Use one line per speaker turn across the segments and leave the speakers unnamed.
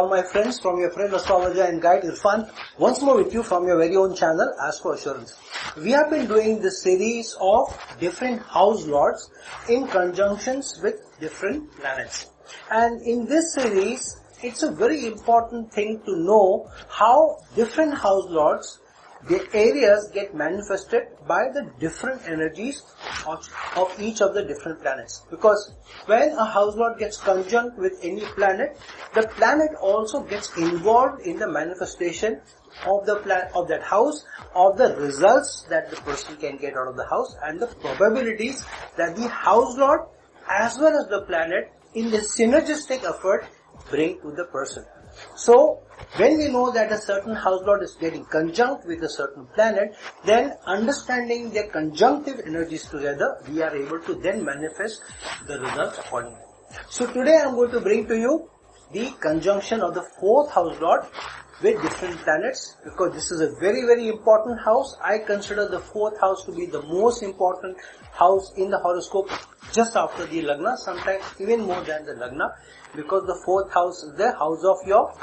all my friends, from your friend astrologer and guide Irfan, once more with you from your very own channel, Astro Assurance. We have been doing this series of different house lords in conjunctions with different planets. And in this series, it's a very important thing to know how different house lords, the areas get manifested by the different energies of each of the different planets. Because when a house lord gets conjunct with any planet, the planet also gets involved in the manifestation of of that house, of the results that the person can get out of the house, and the probabilities that the house lord as well as the planet in the synergistic effort bring to the person. So, when we know that a certain house lord is getting conjunct with a certain planet, then understanding their conjunctive energies together, we are able to then manifest the results accordingly. So today I am going to bring to you the conjunction of the fourth house lord with different planets, because this is a very, very important house. I consider the fourth house to be the most important house in the horoscope, just after the Lagna, sometimes even more than the Lagna, because the fourth house is the house of your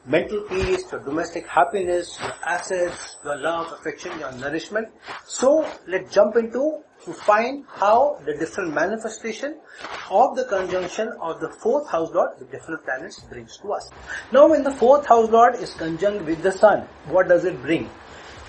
mental peace, your domestic happiness, your assets, your love, affection, your nourishment. So let's jump into to find how the different manifestation of the conjunction of the fourth house lord with different planets brings to us. Now when the fourth house lord is conjunct with the sun, what does it bring?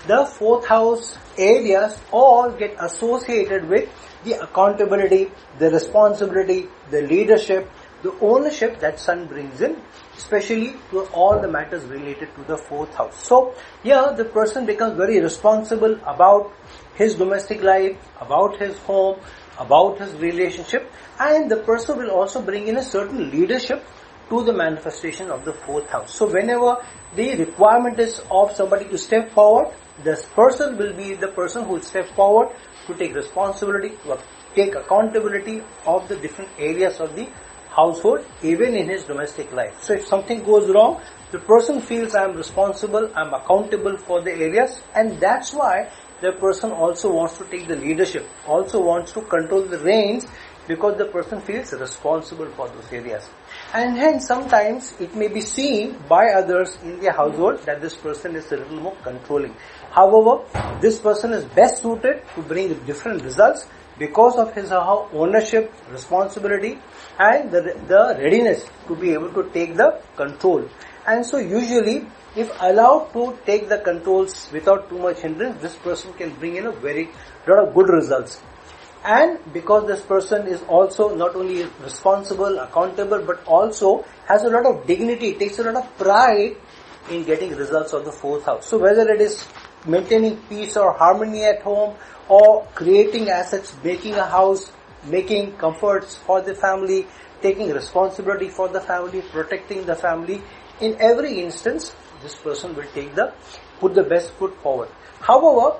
The fourth house areas all get associated with the accountability, the responsibility, the leadership, the ownership that sun brings in, especially to all the matters related to the fourth house. So here the person becomes very responsible about his domestic life, about his home, about his relationship, and the person will also bring in a certain leadership to the manifestation of the fourth house. So whenever the requirement is of somebody to step forward, this person will be the person who will step forward to take responsibility, to take accountability of the different areas of the household, even in his domestic life. So if something goes wrong, the person feels I am responsible, I am accountable for the areas, and that's why the person also wants to take the leadership, also wants to control the reins, because the person feels responsible for those areas. And hence sometimes it may be seen by others in their household that this person is a little more controlling. However, this person is best suited to bring different results because of his or her ownership, responsibility, and the readiness to be able to take the control. And so usually, if allowed to take the controls without too much hindrance, this person can bring in a lot of good results. And because this person is also not only responsible, accountable, but also has a lot of dignity, takes a lot of pride in getting results of the fourth house. So whether it is maintaining peace or harmony at home, or creating assets, making a house, making comforts for the family, taking responsibility for the family, protecting the family, in every instance, this person will put the best foot forward. However,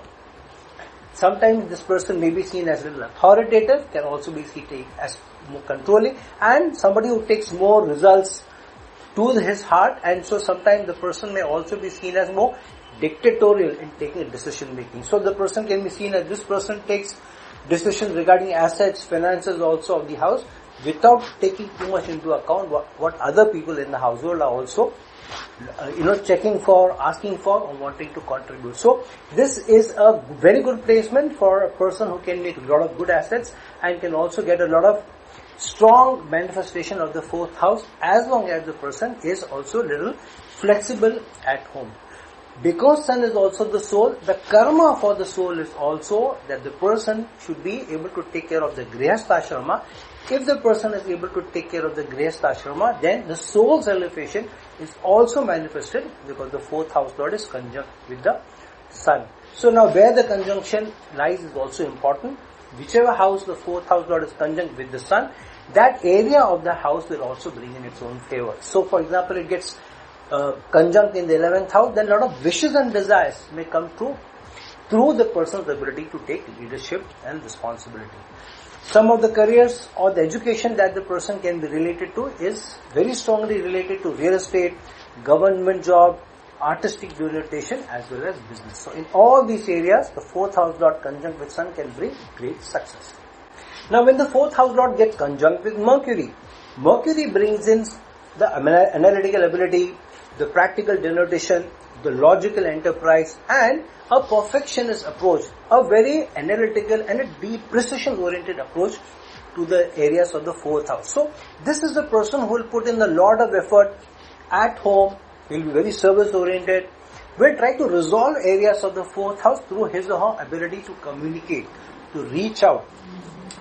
sometimes this person may be seen as a little authoritative, can also be seen as more controlling, and somebody who takes more results to his heart, and so sometimes the person may also be seen as more dictatorial in taking decision making. So the person can be seen as this person takes decisions regarding assets, finances also of the house, without taking too much into account what other people in the household are also checking for, asking for, or wanting to contribute. So this is a very good placement for a person who can make a lot of good assets and can also get a lot of strong manifestation of the fourth house, as long as the person is also a little flexible at home. Because sun is also the soul, the karma for the soul is also that the person should be able to take care of the grihastha. If the person is able to take care of the grihastha, then the soul's elevation is also manifested, because the fourth house lord is conjunct with the sun. So now where the conjunction lies is also important. Whichever house the fourth house lord is conjunct with the sun, that area of the house will also bring in its own favor. So for example, it gets conjunct in the 11th house, then a lot of wishes and desires may come true through the person's ability to take leadership and responsibility. Some of the careers or the education that the person can be related to is very strongly related to real estate, government job, artistic orientation, as well as business. So in all these areas, the fourth house lord conjunct with sun can bring great success. Now when the fourth house lord gets conjunct with Mercury, Mercury brings in the analytical ability, the practical denotation, the logical enterprise, and a perfectionist approach, a very analytical and a deep precision oriented approach to the areas of the 4th house. So this is the person who will put in a lot of effort at home. He will be very service oriented, will try to resolve areas of the 4th house through his or her ability to communicate, to reach out,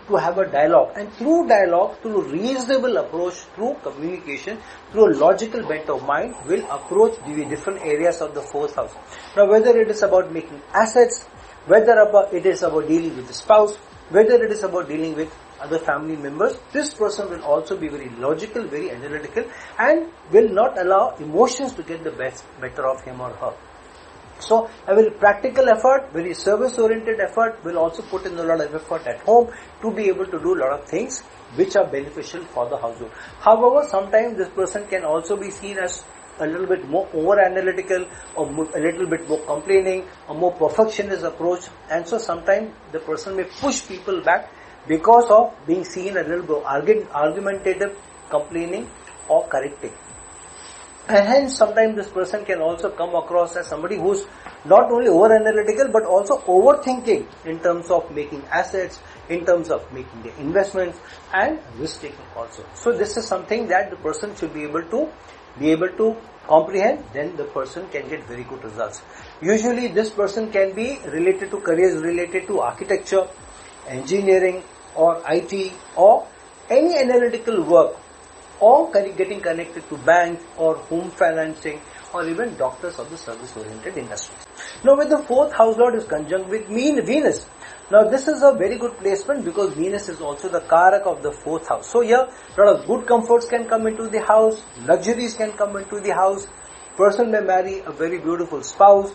to have a dialogue, and through dialogue, through reasonable approach, through communication, through a logical bent of mind, will approach the different areas of the 4th house. Now whether it is about making assets, whether it is about dealing with the spouse, whether it is about dealing with other family members, this person will also be very logical, very analytical, and will not allow emotions to get the better of him or her. So a very practical effort, very service oriented effort, will also put in a lot of effort at home to be able to do a lot of things which are beneficial for the household. However, sometimes this person can also be seen as a little bit more over analytical, or a little bit more complaining, a more perfectionist approach, and so sometimes the person may push people back because of being seen a little bit argumentative, complaining or correcting. And hence sometimes this person can also come across as somebody who's not only over analytical but also overthinking in terms of making assets, in terms of making the investments, and risk taking also. So this is something that the person should be able to comprehend, then the person can get very good results. Usually this person can be related to careers related to architecture, engineering, or IT, or any analytical work, or getting connected to bank or home financing, or even doctors of the service-oriented industries. Now when the 4th house lord is conjunct with Venus, now this is a very good placement because Venus is also the Karak of the 4th house. So here, a lot of good comforts can come into the house, luxuries can come into the house, person may marry a very beautiful spouse,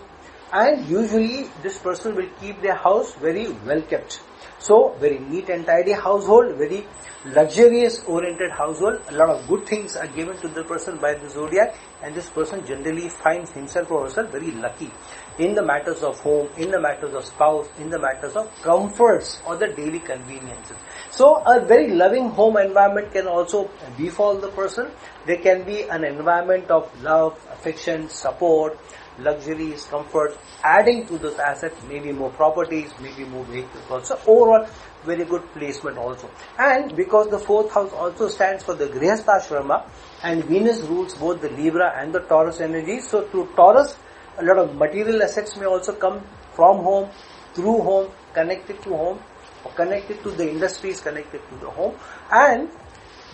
and usually this person will keep their house very well kept. So very neat and tidy household, very luxurious oriented household. A lot of good things are given to the person by the zodiac, and this person generally finds himself or herself very lucky in the matters of home, in the matters of spouse, in the matters of comforts or the daily conveniences. So a very loving home environment can also befall the person. There can be an environment of love, affection, support, luxuries, comfort, adding to those assets, maybe more properties, maybe more vehicles also. Overall, very good placement also. And because the 4th house also stands for the Grihastha, and Venus rules both the Libra and the Taurus energies. So through Taurus, a lot of material assets may also come from home, through home, connected to home, or connected to the industries, connected to the home. And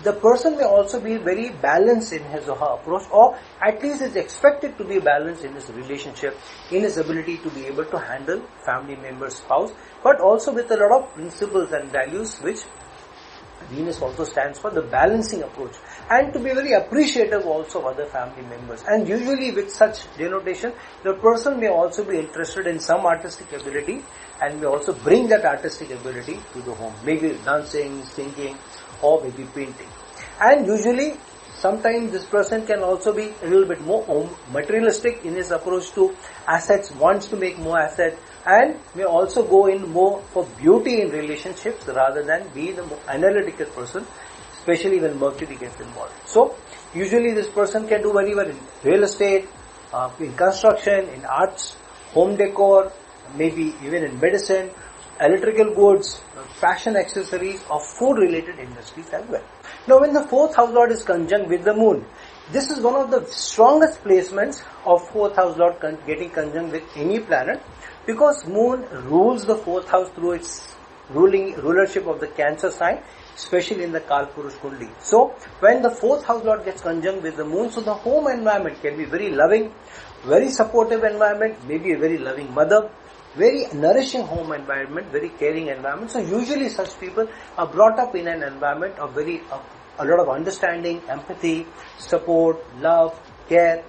the person may also be very balanced in his or her approach, or at least is expected to be balanced in his relationship, in his ability to be able to handle family members, spouse, but also with a lot of principles and values, which Venus also stands for, the balancing approach, and to be very appreciative also of other family members. And usually with such denotation, the person may also be interested in some artistic ability and may also bring that artistic ability to the home, maybe dancing, singing, or maybe painting. And usually sometimes this person can also be a little bit more materialistic in his approach to assets, wants to make more assets, and may also go in more for beauty in relationships rather than be the more analytical person, especially when Mercury gets involved. So usually this person can do very well in real estate, in construction, in arts, home decor, maybe even in medicine, electrical goods, fashion accessories, or food related industries as well. Now when the 4th house lord is conjunct with the moon, this is one of the strongest placements of 4th house lord getting conjunct with any planet, because moon rules the 4th house through its rulership of the Cancer sign, especially in the Kalpurush Kundi. So when the 4th house lord gets conjunct with the moon, so the home environment can be very loving, very supportive environment, maybe a very loving mother, very nourishing home environment, very caring environment. So usually such people are brought up in an environment of a lot of understanding, empathy, support, love, care,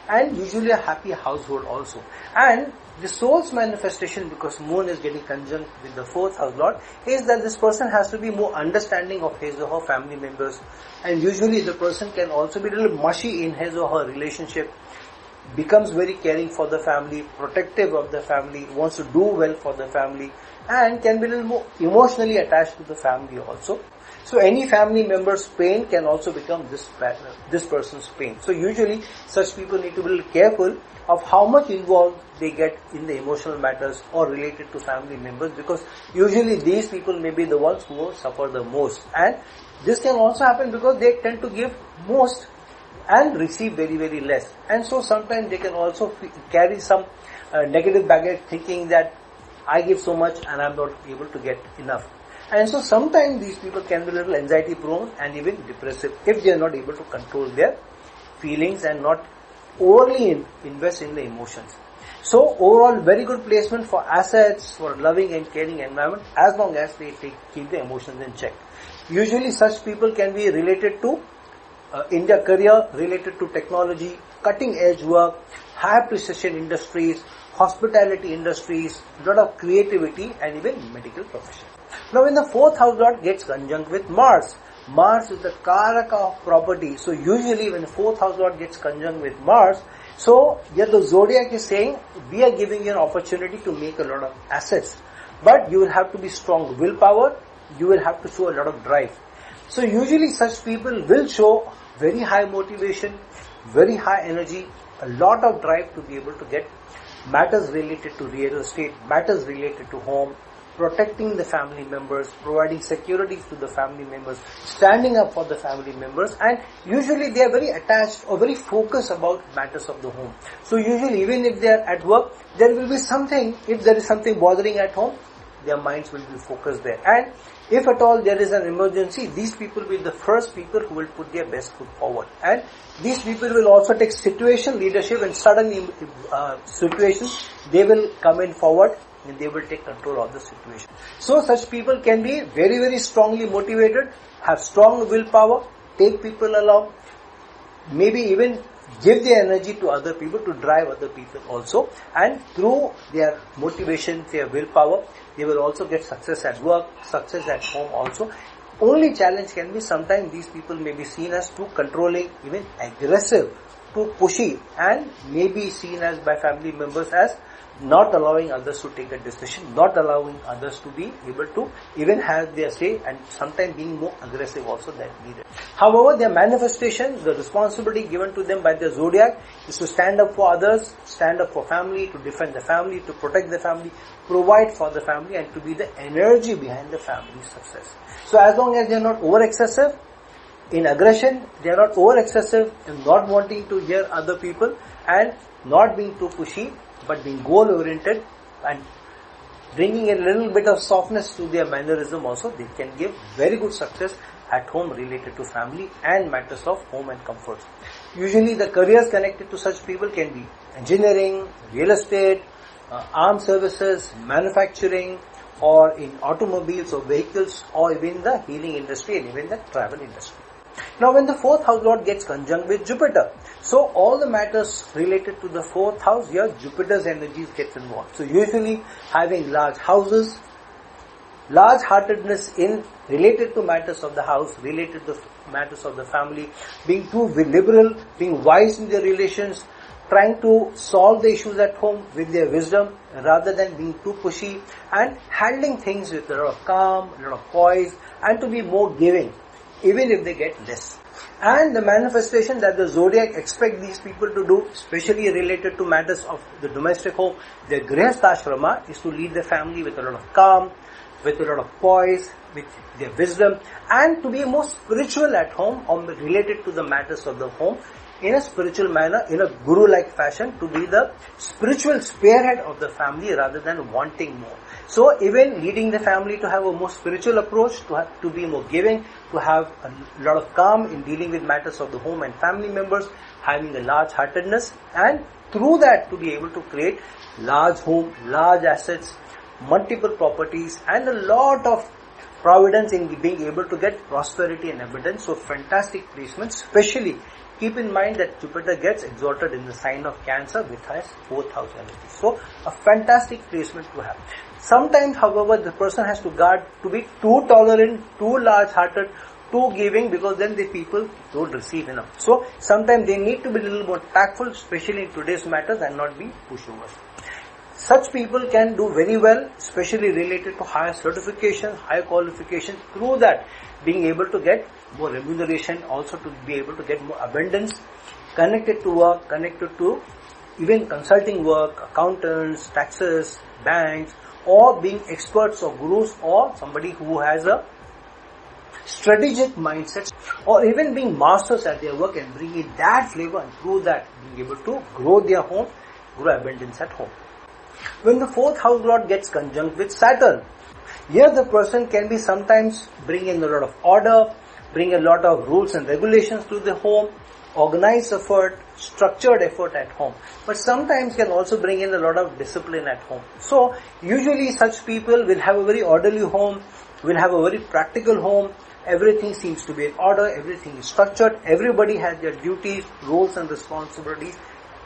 and usually a happy household also. And the soul's manifestation, because moon is getting conjunct with the 4th house lord, is that this person has to be more understanding of his or her family members, and usually the person can also be a little mushy in his or her relationship, becomes very caring for the family, protective of the family, wants to do well for the family, and can be a little more emotionally attached to the family also. So any family member's pain can also become this person's pain. So usually such people need to be a little careful of how much involved they get in the emotional matters or related to family members, because usually these people may be the ones who will suffer the most. And this can also happen because they tend to give most and receive very, very less. And so sometimes they can also carry some negative baggage, thinking that I give so much and I'm not able to get enough. And so sometimes these people can be a little anxiety prone and even depressive if they are not able to control their feelings and not overly invest in the emotions. So overall, very good placement for assets, for loving and caring environment, as long as they keep the emotions in check. Usually such people can be related to in their career, related to technology, cutting edge work, high precision industries, hospitality industries, lot of creativity, and even medical profession. Now when the 4th house lord gets conjunct with Mars, Mars is the Karaka of property. So usually when the 4th house lord gets conjunct with Mars, so here the zodiac is saying, we are giving you an opportunity to make a lot of assets, but you will have to be strong willpower, you will have to show a lot of drive. So usually such people will show very high motivation, very high energy, a lot of drive to be able to get matters related to real estate, matters related to home, protecting the family members, providing securities to the family members, standing up for the family members, and usually they are very attached or very focused about matters of the home. So usually even if they are at work, there will be something, if there is something bothering at home, their minds will be focused there. And if at all there is an emergency, these people will be the first people who will put their best foot forward. And these people will also take situation leadership, and sudden situations, they will come in forward and they will take control of the situation. So such people can be very, very strongly motivated, have strong willpower, take people along, maybe even give their energy to other people, to drive other people also, and through their motivation, their willpower, they will also get success at work, success at home also. Only challenge can be sometimes these people may be seen as too controlling, even aggressive, too pushy, and may be seen as by family members as not allowing others to take a decision, not allowing others to be able to even have their say, and sometimes being more aggressive also than needed. However, their manifestation, the responsibility given to them by the zodiac is to stand up for others, stand up for family, to defend the family, to protect the family, provide for the family, and to be the energy behind the family's success. So as long as they are not over excessive in aggression, they are not over excessive in not wanting to hear other people, and not being too pushy, but being goal oriented and bringing a little bit of softness to their mannerism also, they can give very good success at home related to family and matters of home and comfort. Usually the careers connected to such people can be engineering, real estate, armed services, manufacturing, or in automobiles or vehicles, or even the healing industry and even the travel industry. Now when the 4th house lord gets conjunct with Jupiter, so all the matters related to the 4th house, here Jupiter's energies gets involved. So usually having large houses, large-heartedness in related to matters of the house, related to matters of the family, being too liberal, being wise in their relations, trying to solve the issues at home with their wisdom rather than being too pushy, and handling things with a lot of calm, a lot of poise, and to be more giving, even if they get less. And the manifestation that the zodiac expect these people to do, especially related to matters of the domestic home, their grihastha is to lead the family with a lot of calm, with a lot of poise, with their wisdom, and to be more spiritual at home or related to the matters of the home in a spiritual manner, in a guru-like fashion, to be the spiritual spearhead of the family rather than wanting more. So even leading the family to have a more spiritual approach, to be more giving, to have a lot of calm in dealing with matters of the home and family members, having a large-heartedness, and through that to be able to create large home, large assets, multiple properties, and a lot of providence in being able to get prosperity and abundance. So fantastic placement, especially keep in mind that Jupiter gets exalted in the sign of Cancer with his 4th house energy. So a fantastic placement to have. Sometimes, however, the person has to guard to be too tolerant, too large-hearted, too giving, because then the people don't receive enough. So sometimes they need to be a little more tactful, especially in today's matters, and not be pushovers. Such people can do very well, especially related to higher certification, higher qualification, through that being able to get more remuneration, also to be able to get more abundance, connected to work, connected to even consulting work, accountants, taxes, banks, or being experts or gurus, or somebody who has a strategic mindset, or even being masters at their work and bringing that flavor, and through that being able to grow their home, grow abundance at home. When the 4th house lord gets conjunct with Saturn, here the person can be sometimes bring in a lot of order, bring a lot of rules and regulations to the home, organized effort, structured effort at home, but sometimes can also bring in a lot of discipline at home. So usually such people will have a very orderly home, will have a very practical home. Everything seems to be in order, everything is structured, everybody has their duties, roles and responsibilities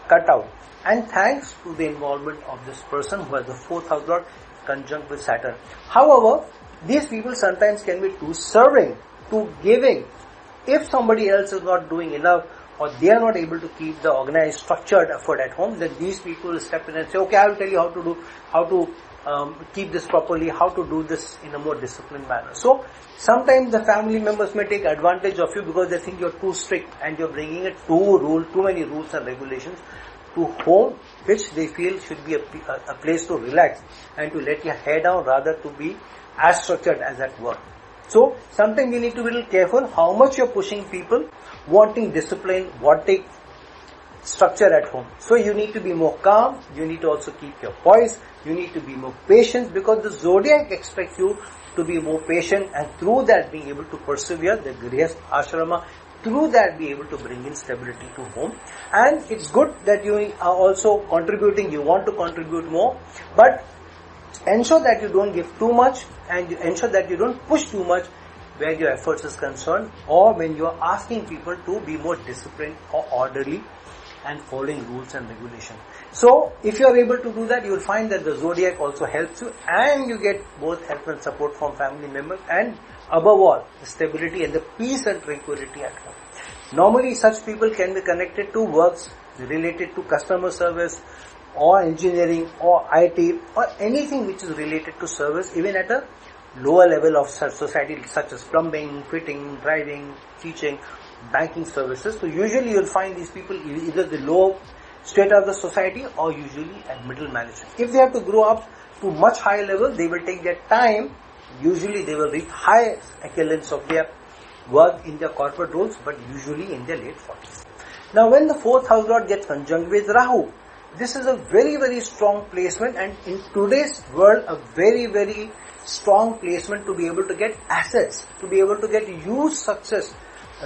cut out. And thanks to the involvement of this person who has the 4th house lord conjunct with Saturn. However, these people sometimes can be too serving, too giving. If somebody else is not doing enough, or they are not able to keep the organized, structured effort at home, then these people will step in and say, okay, I will tell you how to keep this properly, how to do this in a more disciplined manner. So sometimes the family members may take advantage of you because they think you're too strict and you're bringing too many rules and regulations to home, which they feel should be a place to relax and to let your hair down rather to be as structured as at work. So sometimes you need to be a little careful how much you're pushing people, wanting discipline, wanting structure at home. So you need to be more calm, you need to also keep your poise, you need to be more patient, because the zodiac expects you to be more patient, and through that being able to persevere, the Grihastha ashrama, through that be able to bring in stability to home. And it's good that you are also contributing, you want to contribute more, but ensure that you don't give too much, and you ensure that you don't push too much where your efforts is concerned, or when you are asking people to be more disciplined or orderly and following rules and regulations. So if you are able to do that, you will find that the zodiac also helps you, and you get both help and support from family members, and above all, the stability and the peace and tranquility at home. Normally such people can be connected to works related to customer service, or engineering, or IT, or anything which is related to service, even at a lower level of society, such as plumbing, fitting, driving, teaching, banking services. So usually you'll find these people either the low state of the society, or usually at middle management. If they have to grow up to much higher level, they will take their time. Usually they will reach high excellence of their work in their corporate roles, but usually in their late 40s. Now when the 4th house lord gets conjunct with Rahu, this is a very, very strong placement, and in today's world, a very, very strong placement to be able to get assets, to be able to get huge success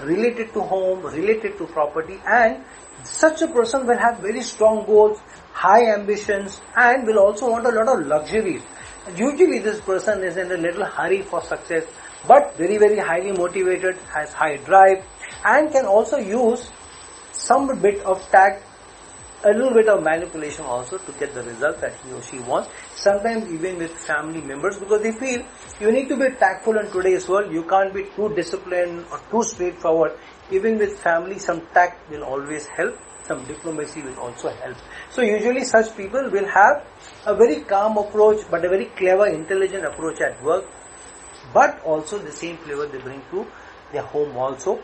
related to home, related to property, and such a person will have very strong goals, high ambitions, and will also want a lot of luxuries. Usually this person is in a little hurry for success, but very, very highly motivated, has high drive, and can also use some bit of tact, a little bit of manipulation also to get the result that he or she wants. Sometimes even with family members, because they feel you need to be tactful in today's world. You can't be too disciplined or too straightforward. Even with family, some tact will always help. Some diplomacy will also help. So usually such people will have a very calm approach, but a very clever, intelligent approach at work, but also the same flavor they bring to their home also.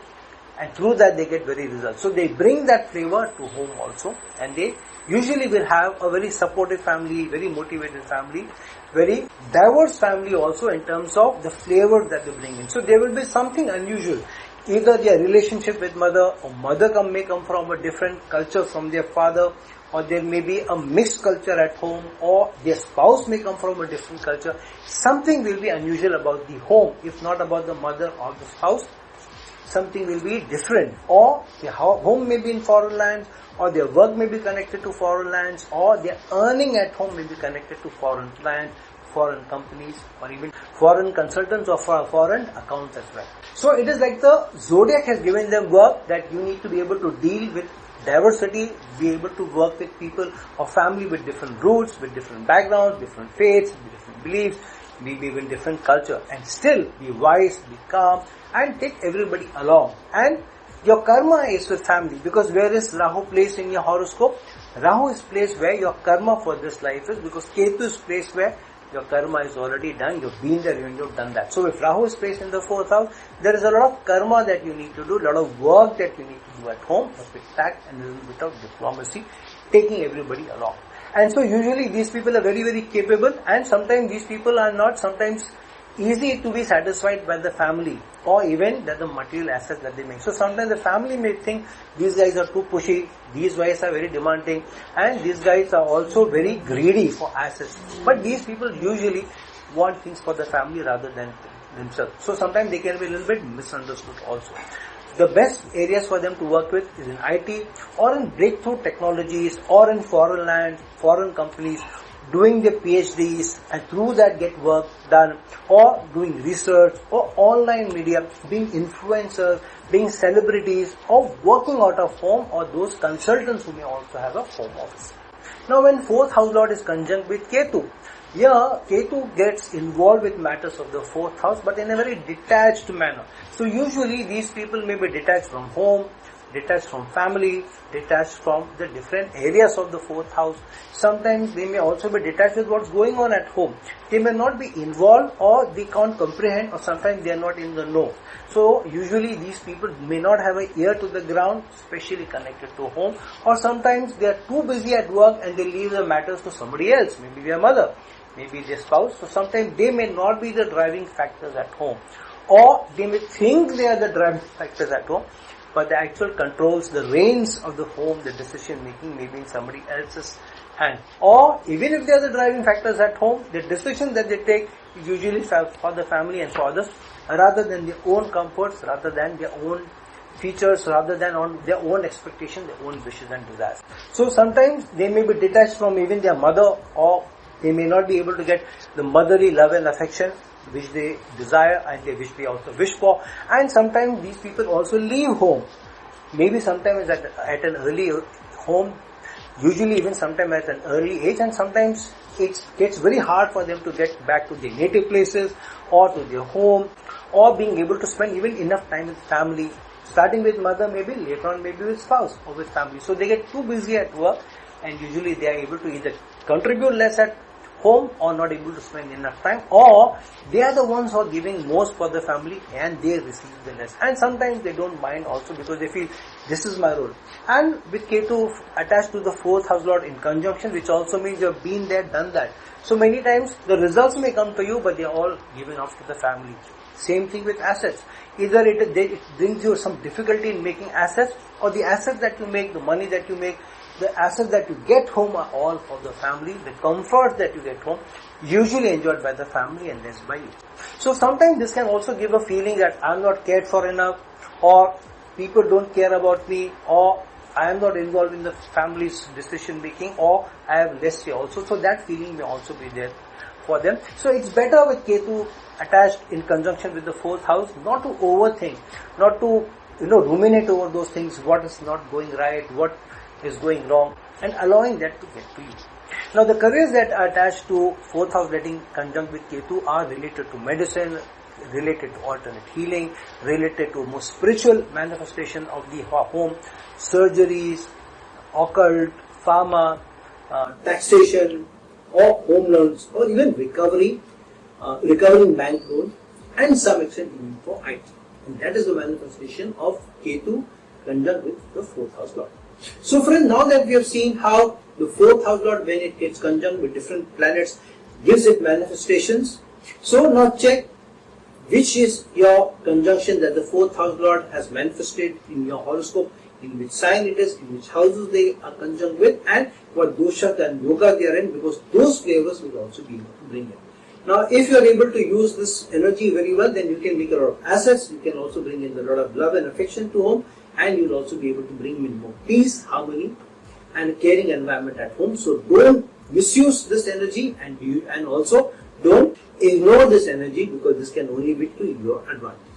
And through that they get very results. So they bring that flavor to home also, and they usually will have a very supportive family, very motivated family, very diverse family also in terms of the flavor that they bring in. So there will be something unusual. Either their relationship with mother, or mother may come from a different culture from their father, or there may be a mixed culture at home, or their spouse may come from a different culture. Something will be unusual about the home, if not about the mother or the spouse. Something will be different, or their home may be in foreign lands, or their work may be connected to foreign lands, or their earning at home may be connected to foreign lands, foreign companies, or even foreign consultants or foreign accounts as well. So it is like the zodiac has given them work that you need to be able to deal with diversity, be able to work with people or family with different roots, with different backgrounds, different faiths, different beliefs, maybe even different culture, and still be wise, be calm, and take everybody along. And your karma is with family, because where is Rahu placed in your horoscope? Rahu is placed where your karma for this life is, because Ketu is placed where your karma is already done, you've been there and you've done that. So if Rahu is placed in the 4th house, there is a lot of karma that you need to do, a lot of work that you need to do at home, with tact and a little bit of diplomacy, taking everybody along. And so usually these people are very, very capable, and sometimes these people are not sometimes easy to be satisfied by the family or even the material assets that they make. So sometimes the family may think these guys are too pushy, these guys are very demanding, and these guys are also very greedy for assets. But these people usually want things for the family rather than themselves. So sometimes they can be a little bit misunderstood also. The best areas for them to work with is in IT or in breakthrough technologies or in foreign lands, foreign companies, doing their PhDs and through that get work done, or doing research or online media, being influencers, being celebrities, or working out of home, or those consultants who may also have a home office. Now when 4th house lord is conjunct with Ketu, Ketu gets involved with matters of the 4th house, but in a very detached manner. So usually these people may be detached from home, detached from family, detached from the different areas of the 4th house. Sometimes they may also be detached with what's going on at home. They may not be involved, or they can't comprehend, or sometimes they are not in the know. So usually these people may not have an ear to the ground, especially connected to home, or sometimes they are too busy at work and they leave the matters to somebody else, maybe their mother, maybe their spouse. So sometimes they may not be the driving factors at home, or they may think they are the driving factors at home, but the actual controls, the reins of the home, the decision making may be in somebody else's hand. Or even if they are the driving factors at home, the decision that they take is usually for the family and for others, rather than their own comforts, rather than their own features, rather than on their own expectations, their own wishes and desires. So sometimes they may be detached from even their mother, or they may not be able to get the motherly love and affection which they desire and which they also wish for. And sometimes these people also leave home, maybe sometimes at an early home, usually even sometimes at an early age, and sometimes it gets very hard for them to get back to their native places or to their home, or being able to spend even enough time with family, starting with mother, maybe later on maybe with spouse or with family. So they get too busy at work, and usually they are able to either contribute less at home or not able to spend enough time, or they are the ones who are giving most for the family and they receive the less. And sometimes they don't mind also, because they feel this is my role. And with Ketu attached to the 4th house lord in conjunction, which also means you have been there, done that. So many times the results may come to you, but they are all given off to the family. Same thing with assets. Either it brings you some difficulty in making assets, or the assets that you make, the money that you make, the assets that you get home are all for the family. The comforts that you get home usually enjoyed by the family and less by you. So sometimes this can also give a feeling that I am not cared for enough, or people don't care about me, or I am not involved in the family's decision making, or I have less say also. So that feeling may also be there for them. So it's better with Ketu attached in conjunction with the 4th house not to overthink, not to ruminate over those things, what is not going right, what is going wrong, and allowing that to get to you. Now the careers that are attached to 4th house getting conjunct with Ketu are related to medicine, related to alternate healing, related to more spiritual manifestation of the home, surgeries, occult, pharma, taxation, or home loans, or even recovering bank loans, and some extent even for IT. And that is the manifestation of Ketu conjunct with the 4th house lord. So friends, now that we have seen how the 4th house lord, when it gets conjunct with different planets, gives it manifestations. So now check which is your conjunction that the 4th house lord has manifested in your horoscope, in which sign it is, in which houses they are conjunct with, and what dosha and yoga they are in, because those flavors will also be able to bring in. Now if you are able to use this energy very well, then you can make a lot of assets, you can also bring in a lot of love and affection to home, and you will also be able to bring in more peace, harmony, and a caring environment at home. So don't misuse this energy, and also don't ignore this energy, because this can only be to your advantage.